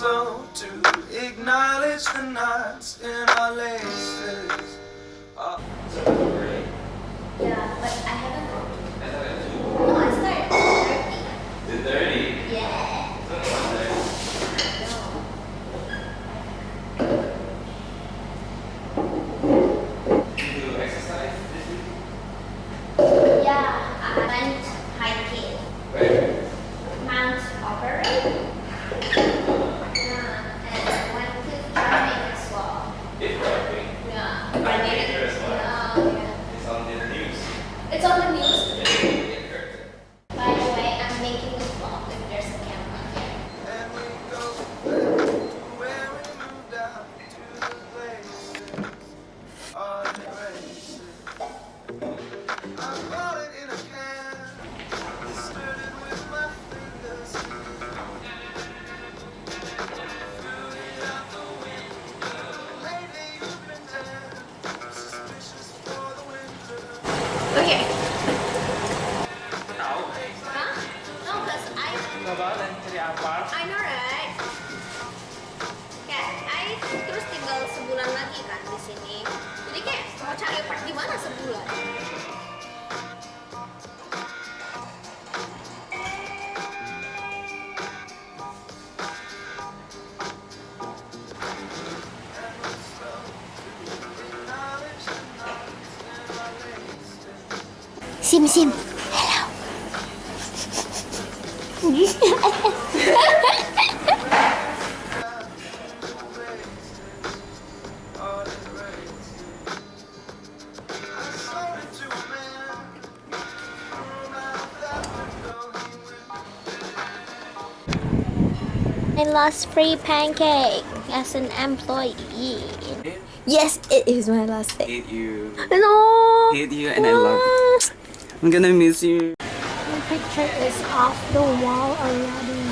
slow to acknowledge the knots in our laces. Yeah, but I haven't. No, I started at 30. 30? Yeah. You do exercise this week? Yeah, I went hiking. Where? Mount Everest. Yeah, and I went to Jamaica as well. It's rugby. Yeah. Jamaica as well. Yeah. It's on the news. It's on the news. It hurts. By the way, I'm making this vlog if there's a camera here. And we go back to where we moved out to the places on the races. I bought it in a can, stirred it with my fingers. Threw it out the window. Lately you've been dead, suspicious for the winter. Okay. Tahu? Huh? No, because Nggak balen cari apa? I know right. Kayak I terus tinggal sebulan lagi kan di sini. Jadi kayak mau cari part di mana sebulan? Sim Sim, hello. I lost free pancake as an employee. Yes, it is my last day. Hate you. No. Hate you and I love you. I'm gonna miss you. The picture is off the wall already.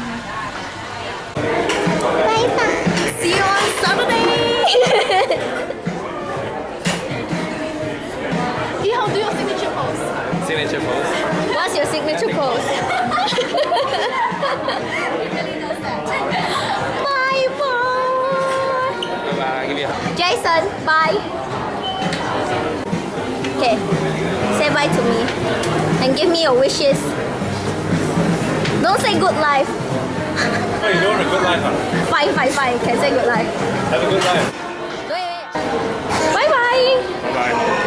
Bye bye. See you on Saturday. How do your signature pose? Signature pose. What's your signature pose? Bye bye. Bye-bye. Give me a hug. Jason, bye. Okay, say bye to me and give me your wishes. Don't say good life. Oh, you're doing a good life, huh? Fine, fine, fine. Can say good life. Have a good life. Wait, wait. Bye bye. Bye-bye.